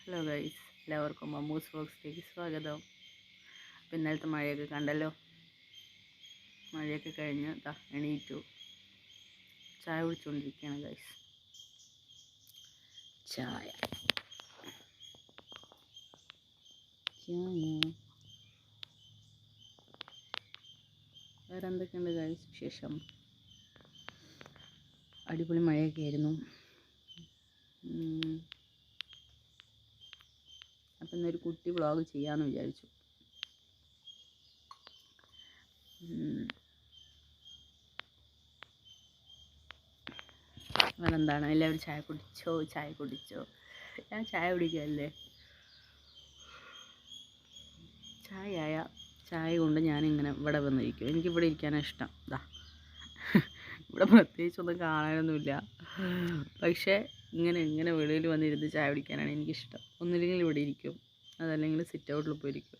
Hello guys, എല്ലാവർക്കും മമ്മൂസ് വ്ളോഗ്സിലേക്ക് സ്വാഗതം. അപ്പോൾ ഇന്നലത്തെ മഴയൊക്കെ കണ്ടല്ലോ. മഴയൊക്കെ കഴിഞ്ഞ് എണീറ്റു ചായ കുടിച്ചുകൊണ്ടിരിക്കുകയാണ് ഗൈസ്. ചായ വേറെ എന്തൊക്കെയുണ്ട് ഗൈസ് വിശേഷം? അടിപൊളി മഴയൊക്കെ ആയിരുന്നു. അപ്പം ഇന്നൊരു കുട്ടി വ്ളോഗ് ചെയ്യാമെന്ന് വിചാരിച്ചു. വേറെന്താണ്, എല്ലാവരും ചായ കുടിച്ചോ? ഞാൻ ചായ കുടിക്കുകയല്ലേ. ചായ കൊണ്ട് ഞാനിങ്ങനെ ഇവിടെ വന്നിരിക്കും. എനിക്കിവിടെ ഇരിക്കാനാണ് ഇഷ്ടം. ഇവിടെ പ്രത്യേകിച്ചൊന്നും കാണാനൊന്നുമില്ല, പക്ഷേ ഇങ്ങനെ വെളിയിൽ വന്നിരുന്ന് ചായ കുടിക്കാനാണ് എനിക്കിഷ്ടം. ഒന്നില്ലെങ്കിൽ ഇവിടെ ഇരിക്കും, അതല്ലെങ്കിൽ സിറ്റ് ഔട്ടിൽ പോയിരിക്കും.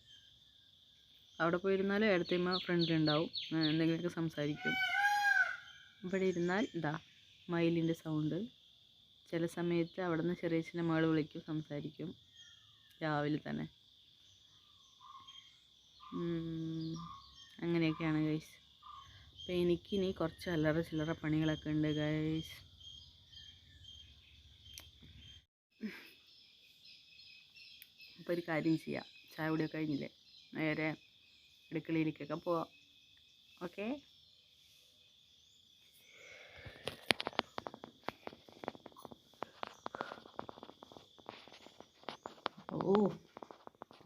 അവിടെ പോയിരുന്നാലും അടുത്തമ്മ ഫ്രണ്ടിലുണ്ടാവും, എന്തെങ്കിലുമൊക്കെ സംസാരിക്കും. ഇവിടെ ഇരുന്നാൽ മയിലിൻ്റെ സൗണ്ട്, ചില സമയത്ത് അവിടെ നിന്ന് ചെറിയ മകൾ വിളിക്കും, സംസാരിക്കും രാവിലെ തന്നെ. അങ്ങനെയൊക്കെയാണ് ഗൈസ്. അപ്പോൾ എനിക്കിനി കുറച്ച് ചില്ലറ പണികളൊക്കെ ഉണ്ട് ഗൈസ്. അപ്പോൾ ഒരു കാര്യം ചെയ്യാം, ചായ കുടിയൊക്കെ കഴിഞ്ഞില്ലേ, നേരെ അടുക്കളയിലേക്കൊക്കെ പോവാം. ഓക്കെ,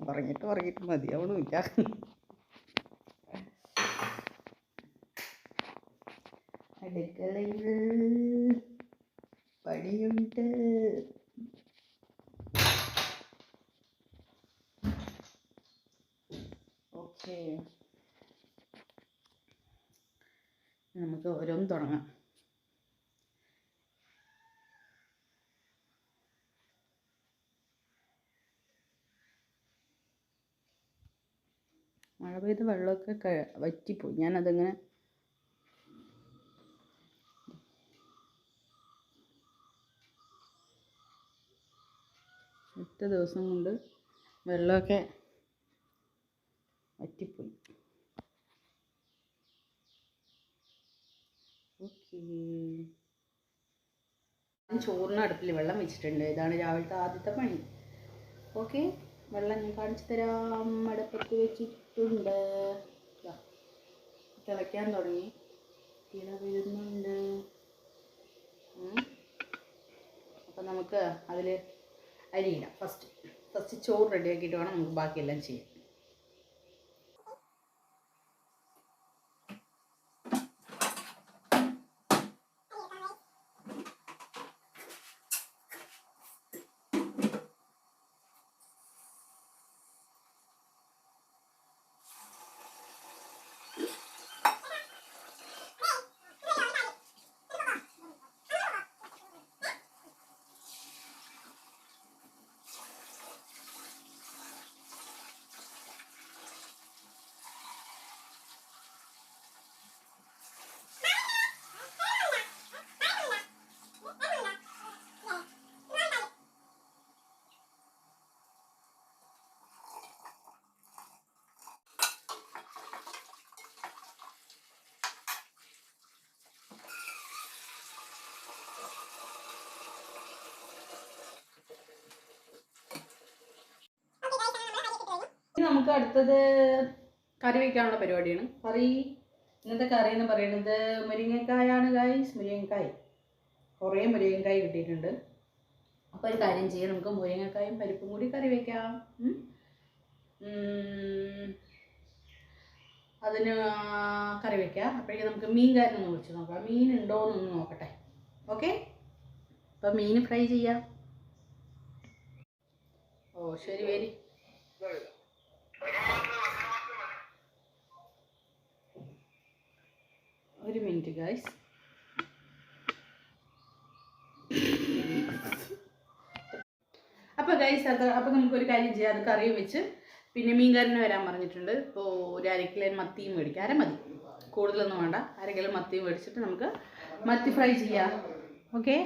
പറഞ്ഞിട്ട് മതിയാവണമില്ല. അടുക്കളയിൽ പണിയുണ്ട്. ഓക്കെ, നമുക്ക് ഓരോന്നും തുടങ്ങാം. മഴ പെയ്ത് വെള്ളമൊക്കെ വറ്റിപ്പോയി. ഞാനതങ്ങനെ ഒറ്റ ദിവസം കൊണ്ട് വെള്ളമൊക്കെ വറ്റിപ്പോയി. ഓക്കെ, ചോറിന് അടുപ്പിൽ വെള്ളം വെച്ചിട്ടുണ്ട്. ഇതാണ് രാവിലത്തെ ആദ്യത്തെ പണി. ഓക്കെ, വെള്ളം ഞാൻ കാണിച്ചു തരാം. അടുപ്പത്ത് വെച്ചിട്ടുണ്ട്, തിളയ്ക്കാൻ തുടങ്ങി, തിള വരുന്നുണ്ട്. അപ്പം നമുക്ക് അതിൽ അരിയിടാം. ഫസ്റ്റ് ചോറ് റെഡിയാക്കിയിട്ട് വേണം നമുക്ക് ബാക്കിയെല്ലാം ചെയ്യാൻ. നമുക്ക് അടുത്തത് കറി വയ്ക്കാനുള്ള പരിപാടിയാണ്. ഇന്നത്തെ കറി എന്ന് പറയുന്നത് മുരിങ്ങക്കായാണ് ഗൈസ്. കുറേ മുരിങ്ങക്കായ് കിട്ടിയിട്ടുണ്ട്. അപ്പോൾ ഒരു കാര്യം ചെയ്യാം, നമുക്ക് മുരിങ്ങക്കായും പരിപ്പും കൂടി കറി വയ്ക്കാം. അതിന് കറി വയ്ക്കാം. അപ്പോഴേക്കും നമുക്ക് മീൻകാരനൊന്ന് വിളിച്ച് നോക്കാം, മീൻ ഉണ്ടോ എന്നൊന്ന് നോക്കട്ടെ. ഓക്കെ, അപ്പം മീൻ ഫ്രൈ ചെയ്യാം. ഓ ശരി, വരി. ഒരു മിനിറ്റ് ഗൈസ്. അപ്പോൾ ഗൈസ് അപ്പോൾ നമുക്കൊരു കാര്യം ചെയ്യാം, അത് കറിയും വെച്ച് പിന്നെ മീൻകാരന് വരാൻ പറഞ്ഞിട്ടുണ്ട്. ഇപ്പോൾ ഒരു 1 കിലോ മത്തിയും മേടിക്കാം. അര മതി, കൂടുതലൊന്നും വേണ്ട. 1 കിലോ മത്തിയും മേടിച്ചിട്ട് നമുക്ക് മത്തി ഫ്രൈ ചെയ്യാം. ഓക്കെ,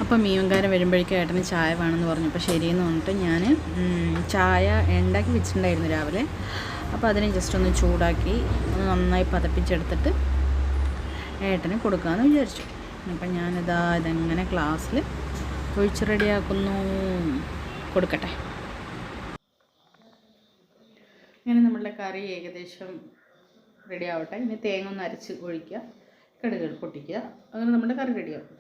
അപ്പം മീൻകാരൻ വരുമ്പോഴേക്കും ഏട്ടന് ചായ വേണമെന്ന് പറഞ്ഞപ്പോൾ ശരിയെന്ന് പറഞ്ഞിട്ട് ഞാൻ ചായ ഉണ്ടാക്കി വെച്ചിട്ടുണ്ടായിരുന്നു രാവിലെ. അപ്പോൾ അതിനെ ജസ്റ്റ് ഒന്ന് ചൂടാക്കി ഒന്ന് നന്നായി പതപ്പിച്ചെടുത്തിട്ട് ഏട്ടന് കൊടുക്കാമെന്ന് വിചാരിച്ചു. അപ്പം ഇതെങ്ങനെ ഗ്ലാസ്സിൽ ഒഴിച്ച് റെഡിയാക്കുന്നു. കൊടുക്കട്ടെ. ഇങ്ങനെ നമ്മളുടെ കറി ഏകദേശം റെഡി ആവട്ടെ. ഇനി തേങ്ങ ഒന്ന് അരച്ച് ഒഴിക്കുക, കടുക് പൊട്ടിക്കുക, അങ്ങനെ നമ്മുടെ കറി റെഡിയാവും.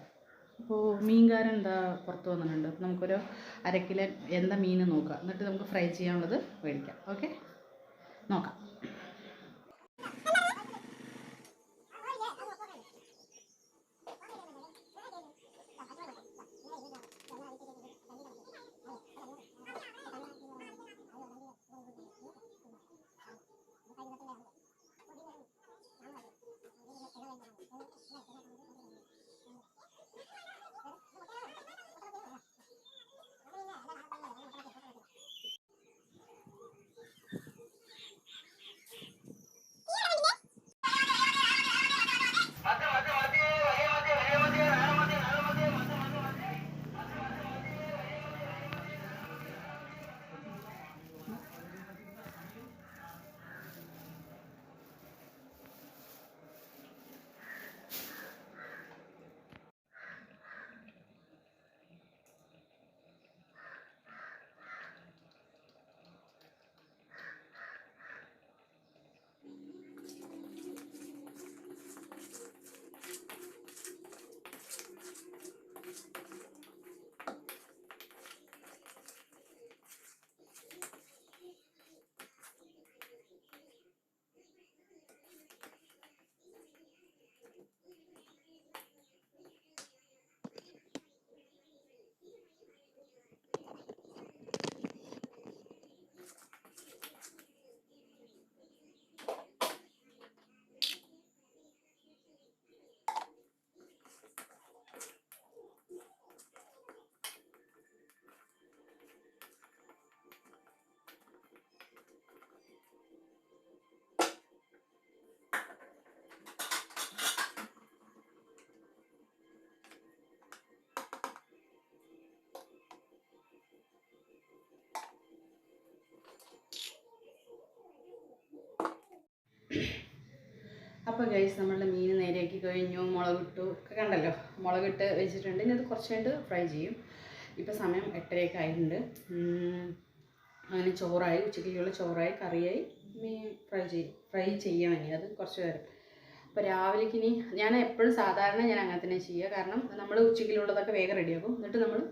അപ്പോൾ മീൻകാരൻ പുറത്ത് വന്നിട്ടുണ്ട്. നമുക്കൊരു 1/2 കിലോ മീൻ നോക്കാം, എന്നിട്ട് നമുക്ക് ഫ്രൈ ചെയ്യാനുള്ളത് മേടിക്കാം. ഓക്കെ, നോക്കാം. അപ്പോൾ ഗൈസ്, നമ്മളുടെ മീൻ നേരെയാക്കി കഴിഞ്ഞു. മുളകിട്ടു ഒക്കെ കണ്ടല്ലോ, മുളകിട്ട് വെച്ചിട്ടുണ്ട്. ഇനി അത് കുറച്ച് കഴിഞ്ഞിട്ട് ഫ്രൈ ചെയ്യും. ഇപ്പോൾ സമയം 8:30 ആയിട്ടുണ്ട്. അങ്ങനെ ചോറായി, ഉച്ചയ്ക്കുള്ള ചോറായി, കറിയായി, മീൻ ഫ്രൈ ചെയ്യണം. ഇനി അത് കുറച്ച് നേരം. അപ്പോൾ രാവിലേക്ക് ഇനി ഞാൻ എപ്പോഴും സാധാരണ ഞാൻ അങ്ങനെ തന്നെ ചെയ്യുക. കാരണം നമ്മൾ ഉച്ചയ്ക്കുള്ളതൊക്കെ വേഗം റെഡിയാക്കും. എന്നിട്ട് നമ്മൾ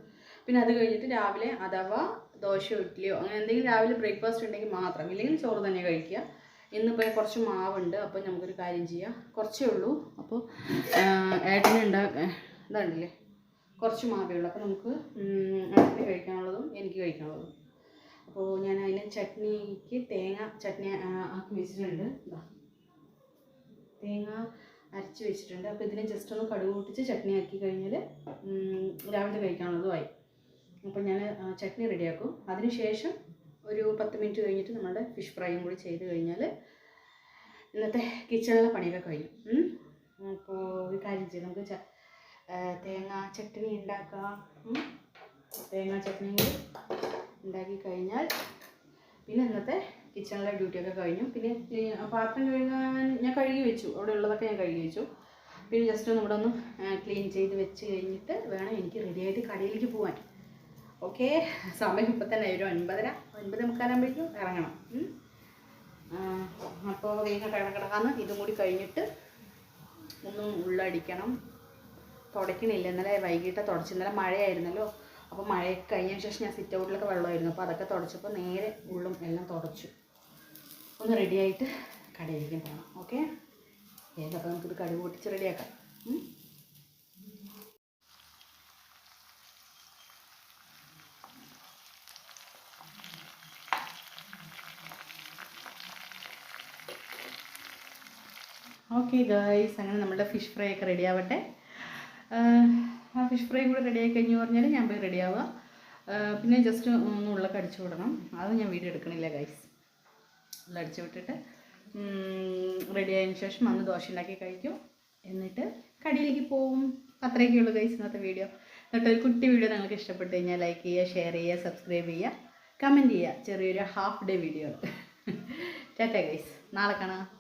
പിന്നെ അത് കഴിഞ്ഞിട്ട് രാവിലെ അഥവാ ദോശയോ ഇഡ്ഡലിയോ അങ്ങനെ എന്തെങ്കിലും രാവിലെ ബ്രേക്ക്ഫാസ്റ്റ് ഉണ്ടെങ്കിൽ മാത്രം, ഇല്ലെങ്കിൽ ചോറ് തന്നെ കഴിക്കുക. ഇന്നിപ്പോൾ കുറച്ച് മാവുണ്ട്, അപ്പോൾ നമുക്കൊരു കാര്യം ചെയ്യാം. കുറച്ചേ ഉള്ളൂ. അപ്പോൾ ഏട്ടന് ഇതുണ്ടല്ലേ, കുറച്ച് മാവേ ഉള്ളൂ. അപ്പോൾ നമുക്ക് ഏട്ടന് കഴിക്കാനുള്ളതും എനിക്ക് കഴിക്കാനുള്ളതും. അപ്പോൾ ഞാൻ അതിന് ചട്നിക്ക് ചട്നി ആക്കി വെച്ചിട്ടുണ്ട്. തേങ്ങ അരച്ച് വെച്ചിട്ടുണ്ട്. അപ്പോൾ ഇതിനെ ജസ്റ്റ് ഒന്ന് കടുക് പൊട്ടിച്ച് ചട്നി ആക്കി കഴിഞ്ഞാൽ രാവിലെ കഴിക്കാനുള്ളതുമായി. അപ്പോൾ ഞാൻ ചട്നി റെഡിയാക്കും. അതിനുശേഷം ഒരു 10 മിനിറ്റ് കഴിഞ്ഞിട്ട് നമ്മുടെ ഫിഷ് ഫ്രൈയും കൂടി ചെയ്ത് കഴിഞ്ഞാൽ ഇന്നത്തെ കിച്ചണിലെ പണിയൊക്കെ കഴിയും. അപ്പോൾ ഒരു കാര്യം ചെയ്യും, നമുക്ക് തേങ്ങാ ചട്നി ഉണ്ടാക്കാം. തേങ്ങാ ചട്നി ഉണ്ടാക്കി കഴിഞ്ഞാൽ പിന്നെ ഇന്നത്തെ കിച്ചണിലെ ഡ്യൂട്ടിയൊക്കെ കഴിഞ്ഞു. പിന്നെ പാത്രം കഴുകാൻ ഞാൻ കഴുകി വെച്ചു, അവിടെ ഉള്ളതൊക്കെ ഞാൻ കഴുകി വെച്ചു. പിന്നെ ജസ്റ്റ് ഒന്ന് ഇവിടെ ഒന്ന് ക്ലീൻ ചെയ്ത് വെച്ച് കഴിഞ്ഞിട്ട് വേണം എനിക്ക് റെഡിയായിട്ട് കടയിലേക്ക് പോകാൻ. ഓക്കെ, സമയം ഇപ്പം തന്നെ ഒരു 9:45 ഇറങ്ങണം. അപ്പോൾ വേഗം കിടക്കാമെന്ന്. ഇതും കൂടി കഴിഞ്ഞിട്ട് ഒന്നും ഉള്ളടിക്കണം. തുടയ്ക്കണില്ല, ഇന്നലെ വൈകിട്ട് തുടച്ചു. ഇന്നലെ മഴയായിരുന്നല്ലോ. അപ്പോൾ മഴയൊക്കെ കഴിഞ്ഞതിന് ശേഷം ഞാൻ സിറ്റ് ഔട്ടിലൊക്കെ വെള്ളമായിരുന്നു. അപ്പോൾ അതൊക്കെ തുടച്ചപ്പോൾ നേരെ ഉള്ളും എല്ലാം തുടച്ചു. ഒന്ന് റെഡിയായിട്ട് കടയിലേക്ക് പോകണം. ഓക്കെ, വേഗം. അപ്പോൾ നമുക്കിത് കടുക് പൊട്ടിച്ച് റെഡിയാക്കാം. ഓക്കെ ഗായ്സ്, അങ്ങനെ നമ്മുടെ ഫിഷ് ഫ്രൈ ഒക്കെ റെഡി ആവട്ടെ. ആ ഫിഷ് ഫ്രൈ കൂടെ റെഡിയായി കഴിഞ്ഞ് പറഞ്ഞാൽ ഞാൻ പോയി റെഡിയാവുക. പിന്നെ ജസ്റ്റ് ഒന്ന് ഉള്ളൊക്കെ അടിച്ചു വിടണം. അത് ഞാൻ വീഡിയോ എടുക്കണില്ല ഗൈസ്. ഉള്ള അടിച്ചു വിട്ടിട്ട് റെഡി ആയതിനു ശേഷം അന്ന് ദോശ ഉണ്ടാക്കി കഴിക്കും. എന്നിട്ട് കടയിലേക്ക് പോവും. അത്രയൊക്കെയുള്ളൂ ഗൈസ് ഇന്നത്തെ വീഡിയോ. എന്നിട്ട് ഒരു കുട്ടി വീഡിയോ നിങ്ങൾക്ക് ഇഷ്ടപ്പെട്ട് കഴിഞ്ഞാൽ ലൈക്ക് ചെയ്യുക, ഷെയർ ചെയ്യുക, സബ്സ്ക്രൈബ് ചെയ്യുക, കമൻറ്റ് ചെയ്യുക. ചെറിയൊരു half day video. Tata guys, നാളെ കാണാം.